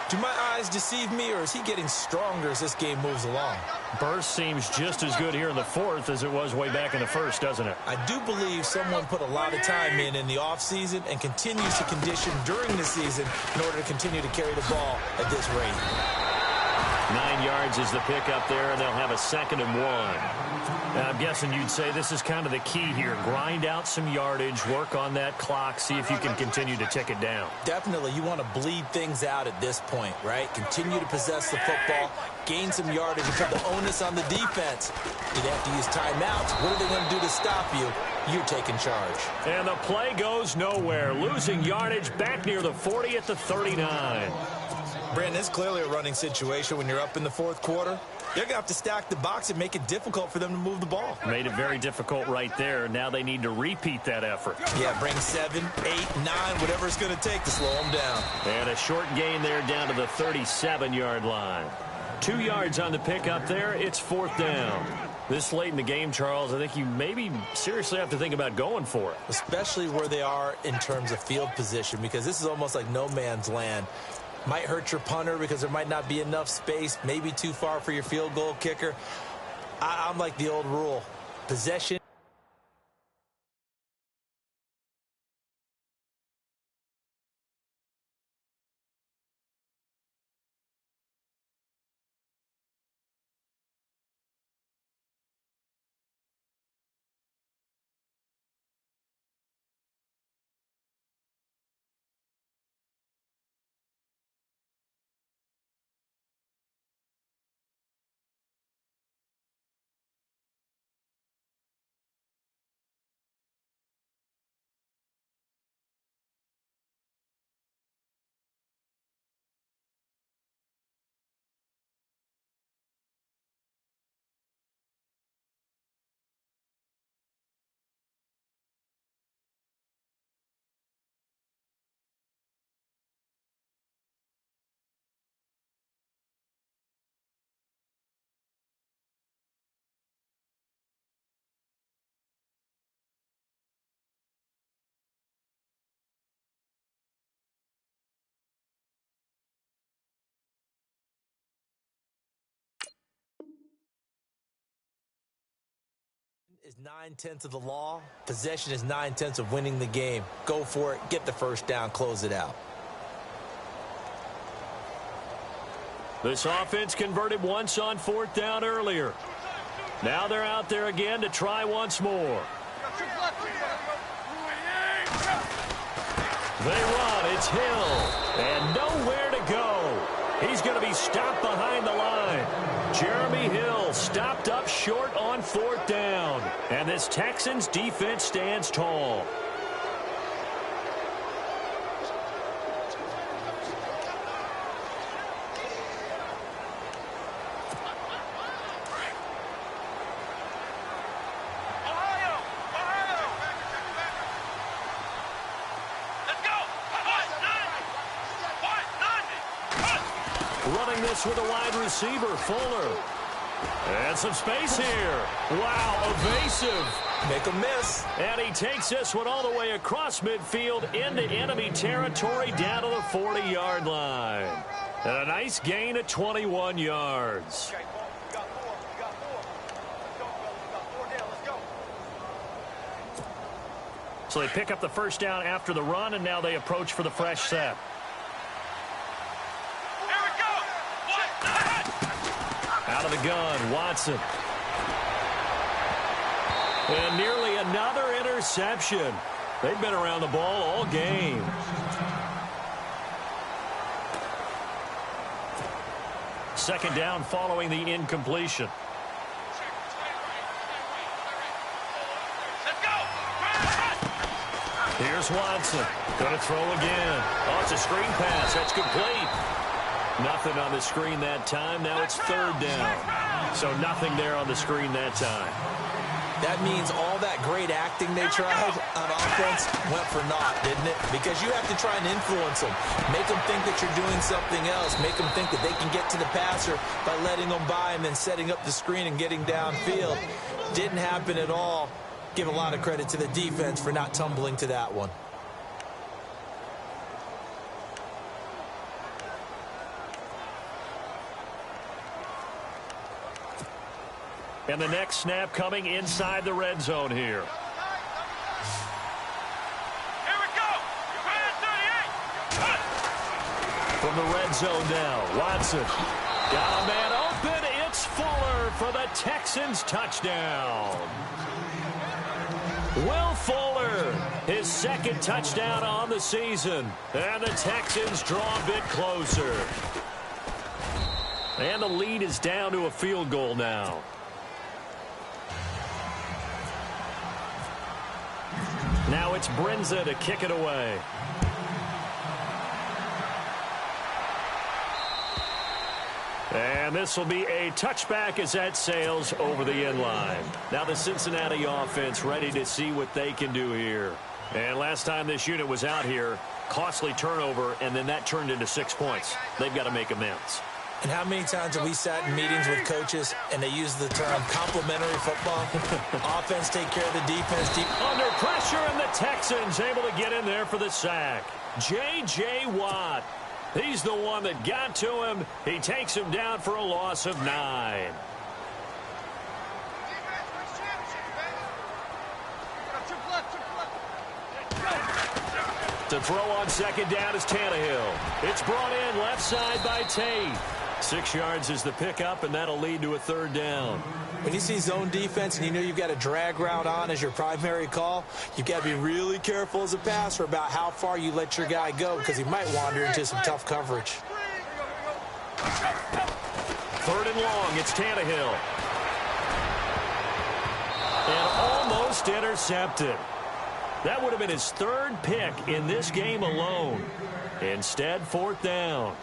Do my eyes deceive me, or is he getting stronger as this game moves along? Burst seems just as good here in the fourth as it was way back in the first, doesn't it? I do believe someone put a lot of time in the offseason and continues to condition during the season in order to continue to carry the ball at this rate. 9 yards is the pickup there, and they'll have a 2nd and 1. Now, I'm guessing you'd say this is kind of the key here. Grind out some yardage, work on that clock, see if you can continue to tick it down. Definitely. You want to bleed things out at this point, right? Continue to possess the football, gain some yardage, and put the onus on the defense. Do they have to use timeouts? What are they going to do to stop you? You're taking charge. And the play goes nowhere. Losing yardage back near the 40 at the 39. Brandon, it's clearly a running situation when you're up in the fourth quarter. They're going to have to stack the box and make it difficult for them to move the ball. Made it very difficult right there. Now they need to repeat that effort. Yeah, bring 7, 8, 9, whatever it's going to take to slow them down. And a short gain there down to the 37-yard line. 2 yards on the pickup there. It's 4th down. This late in the game, Charles, I think you maybe seriously have to think about going for it. Especially where they are in terms of field position, because this is almost like no man's land. Might hurt your punter because there might not be enough space, maybe too far for your field goal kicker. I'm like the old rule. Possession. Is 9/10 of the law. Possession is 9/10 of winning the game. Go for it. Get the first down. Close it out. This offense converted once on 4th down earlier. Now they're out there again to try once more. They run. It's Hill. And nowhere to go. He's going to be stopped behind the line. Jeremy Hill stopped up short on 4th down. And this Texans defense stands tall. Running this with a wide receiver, Fuller. And some space here. Wow, evasive. Make a miss. And he takes this one all the way across midfield into enemy territory down to the 40-yard line. And a nice gain of 21 yards. So they pick up the first down after the run, and now they approach for the fresh set. Out of the gun, Watson. And nearly another interception. They've been around the ball all game. Second down following the incompletion. Let's go. Here's Watson. Going to throw again. Oh, it's a screen pass. That's complete. Nothing on the screen that time. Now it's third down. So nothing there on the screen that time. That means all that great acting they tried on offense went for naught, didn't it? Because you have to try and influence them. Make them think that you're doing something else. Make them think that they can get to the passer by letting them by and then setting up the screen and getting downfield. Didn't happen at all. Give a lot of credit to the defense for not tumbling to that one. And the next snap coming inside the red zone here. Here we go. You're 38. From the red zone now, Watson. Got a man open. It's Fuller for the Texans touchdown. Will Fuller, his second touchdown on the season. And the Texans draw a bit closer. And the lead is down to a field goal now. Now it's Brinza to kick it away. And this will be a touchback as that sails over the end line. Now the Cincinnati offense ready to see what they can do here. And last time this unit was out here, costly turnover, and then that turned into 6 points. They've got to make amends. And how many times have we sat in meetings with coaches and they use the term complementary football? Offense take care of the defense. Under pressure, and the Texans able to get in there for the sack. J.J. Watt. He's the one that got to him. He takes him down for a loss of 9. To throw on second down is Tannehill. It's brought in left side by Tate. 6 yards is the pickup, and that'll lead to a third down. When you see zone defense and you know you've got a drag route on as your primary call, you've got to be really careful as a passer about how far you let your guy go because he might wander into some tough coverage. Third and long, it's Tannehill. And almost intercepted. That would have been his third pick in this game alone. Instead, fourth down.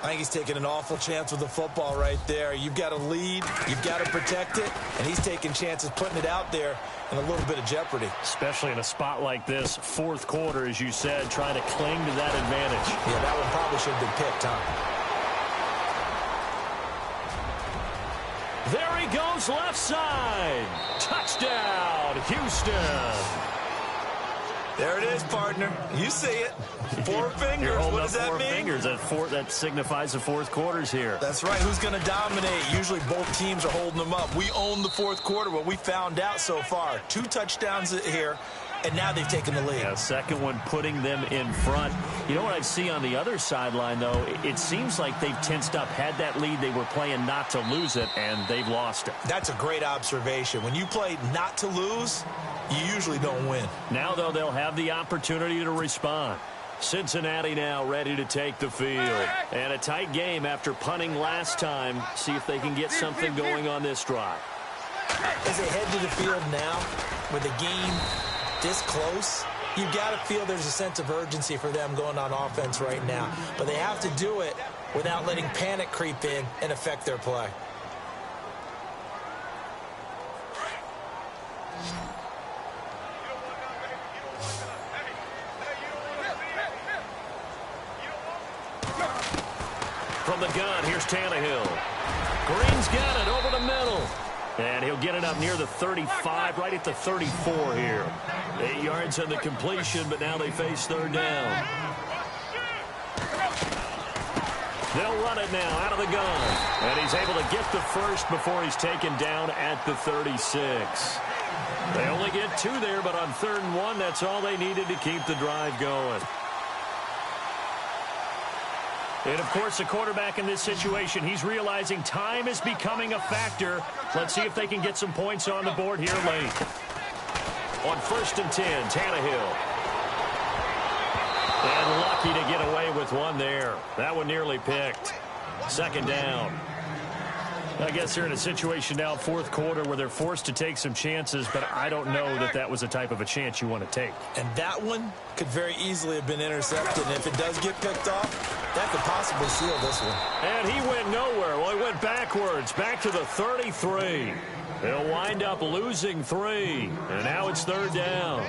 I think he's taking an awful chance with the football right there. You've got to lead, you've got to protect it, and he's taking chances putting it out there in a little bit of jeopardy. Especially in a spot like this, fourth quarter, as you said, trying to cling to that advantage. Yeah, that one probably should have been picked, huh? There he goes, left side. Touchdown, Houston. There it is, partner. You see it. 4 fingers. What does that mean? 4 fingers. That signifies the fourth quarter's here. That's right. Who's going to dominate? Usually both teams are holding them up. We own the fourth quarter. What we found out so far, 2 touchdowns here, and now they've taken the lead. Yeah, second one putting them in front. You know what I see on the other sideline, though? It seems like they've tensed up. Had that lead, they were playing not to lose it, and they've lost it. That's a great observation. When you play not to lose, you usually don't win. Now, though, they'll have the opportunity to respond. Cincinnati now ready to take the field. And a tight game after punting last time. See if they can get something going on this drive. As they head to the field now, with the game this close, you've got to feel there's a sense of urgency for them going on offense right now. But they have to do it without letting panic creep in and affect their play. From the gun, here's Tannehill. Green's got it over the middle. And he'll get it up near the 35, right at the 34 here. 8 yards on the completion, but now they face third down. They'll run it now out of the gun. And he's able to get the first before he's taken down at the 36. They only get 2 there, but on 3rd and 1, that's all they needed to keep the drive going. And, of course, the quarterback in this situation, he's realizing time is becoming a factor. Let's see if they can get some points on the board here late. On 1st and 10, Tannehill. And lucky to get away with one there. That one nearly picked. 2nd down. I guess they're in a situation now, 4th quarter, where they're forced to take some chances, but I don't know that that was the type of a chance you want to take. And that one could very easily have been intercepted. And if it does get picked off, that could possibly seal this one. And he went nowhere. Well, he went backwards, back to the 33. He'll wind up losing 3. And now it's 3rd down.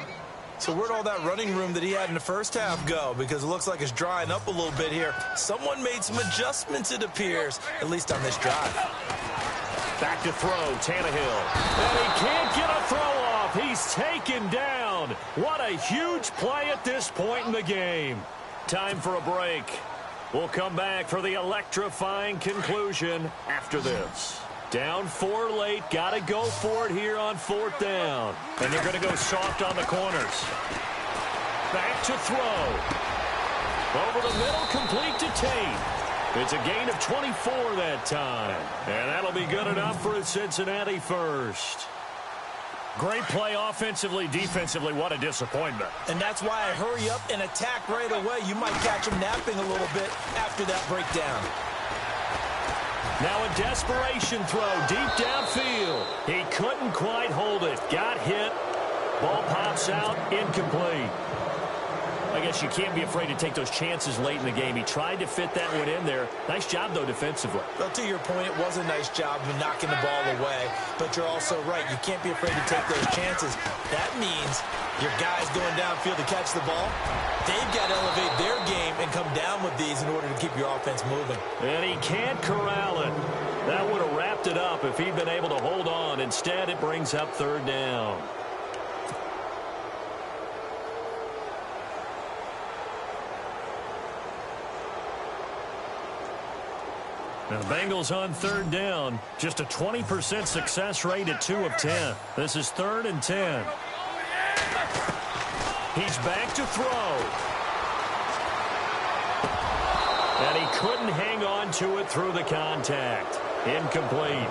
So where'd all that running room that he had in the first half go? Because it looks like it's drying up a little bit here. Someone made some adjustments, it appears, at least on this drive. Back to throw, Tannehill. And he can't get a throw off. He's taken down. What a huge play at this point in the game. Time for a break. We'll come back for the electrifying conclusion after this. Down 4 late, got to go for it here on 4th down. And they're going to go soft on the corners. Back to throw. Over the middle, complete to Tate. It's a gain of 24 that time. And that'll be good enough for a Cincinnati first. Great play offensively, defensively. What a disappointment. And that's why I hurry up and attack right away. You might catch him napping a little bit after that breakdown. Now a desperation throw deep downfield. He couldn't quite hold it. Got hit. Ball pops out. Incomplete. I guess you can't be afraid to take those chances late in the game. He tried to fit that one in there. Nice job, though, defensively. Well, to your point, it was a nice job of knocking the ball away. But you're also right. You can't be afraid to take those chances. That means your guys going downfield to catch the ball, they've got to elevate their game and come down with these in order to keep your offense moving. And he can't corral it. That would have wrapped it up if he'd been able to hold on. Instead, it brings up 3rd down. Now the Bengals on 3rd down. Just a 20% success rate at 2 of 10. This is 3rd and 10. He's back to throw. And he couldn't hang on to it through the contact. Incomplete.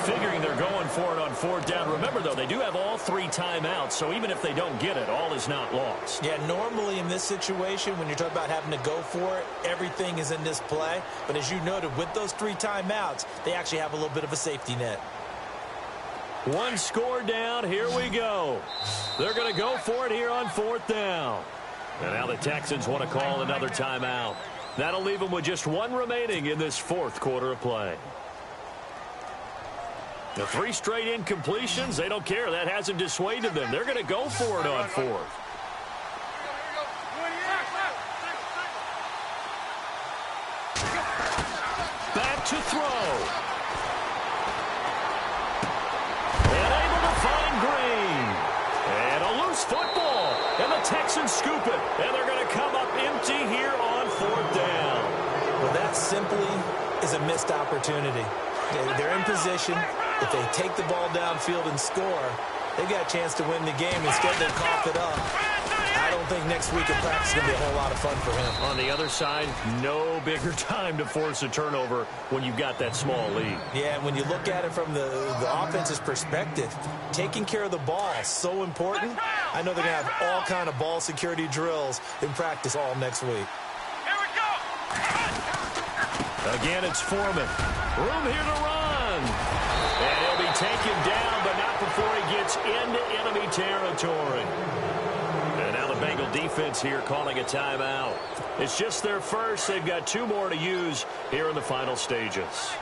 Figuring they're going for it on 4th down. Remember, though, they do have all 3 timeouts, so even if they don't get it, all is not lost. Yeah, normally in this situation, when you're talking about having to go for it, everything is in this play. But as you noted, with those 3 timeouts, they actually have a little bit of a safety net. 1 score down. Here we go. They're going to go for it here on 4th down. And now the Texans want to call another timeout. That'll leave them with just 1 remaining in this 4th quarter of play. The 3 straight incompletions, they don't care. That hasn't dissuaded them. They're going to go for it on 4th. Back to throw. And able to find Green. And a loose football. And the Texans scoop it. And they're going to come up empty here on 4th down. Well, that simply is a missed opportunity. They're in position. If they take the ball downfield and score, they've got a chance to win the game. Instead, they cough it up. I don't think next week in practice is going to be a whole lot of fun for him. On the other side, no bigger time to force a turnover when you've got that small lead. Yeah, and when you look at it from the offense's perspective, taking care of the ball is so important. I know they're going to have all kind of ball security drills in practice all next week. Here we go. Again, it's Foreman. Room here to run. And he'll be taken down, but not before he gets into enemy territory. And now the Bengal defense here calling a timeout. It's just their first. They've got 2 more to use here in the final stages.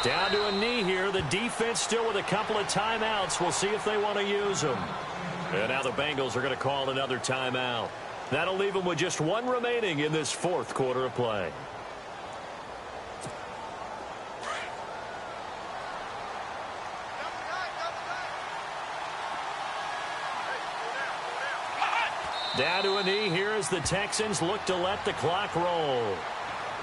Down to a knee here. The defense still with a couple of timeouts. We'll see if they want to use them. And now the Bengals are going to call another timeout. That'll leave them with just 1 remaining in this 4th quarter of play. Down to a knee here as the Texans look to let the clock roll.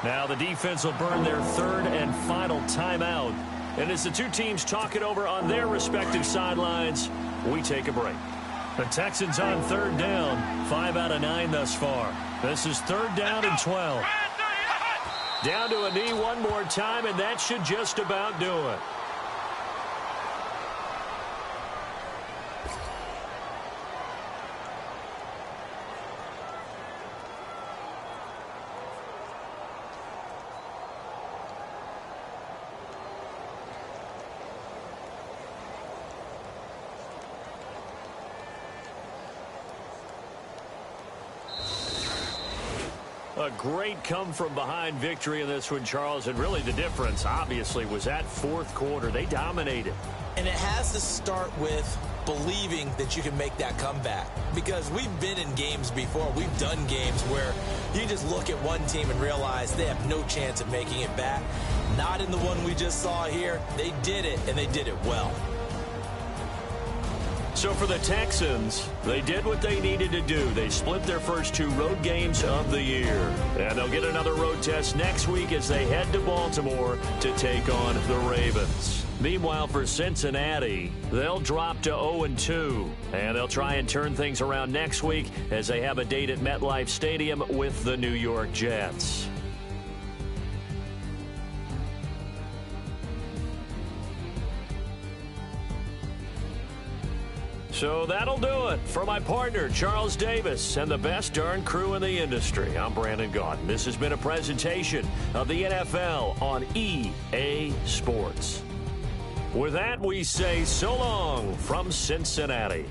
Now the defense will burn their 3rd and final timeout. And as the 2 teams talk it over on their respective sidelines, we take a break. The Texans on third down. 5 out of 9 thus far. This is third down and 12. Down to a knee one more time, and that should just about do it. A great come-from-behind victory in this one, Charles, and really the difference, obviously, was that fourth quarter. They dominated. And it has to start with believing that you can make that comeback. Because we've been in games before. We've done games where you just look at one team and realize they have no chance of making it back. Not in the one we just saw here. They did it, and they did it well. So for the Texans, they did what they needed to do. They split their first 2 road games of the year. And they'll get another road test next week as they head to Baltimore to take on the Ravens. Meanwhile, for Cincinnati, they'll drop to 0-2. And they'll try and turn things around next week as they have a date at MetLife Stadium with the New York Jets. So that'll do it for my partner, Charles Davis, and the best darn crew in the industry. I'm Brandon Gaudin. This has been a presentation of the NFL on EA Sports. With that, we say so long from Cincinnati.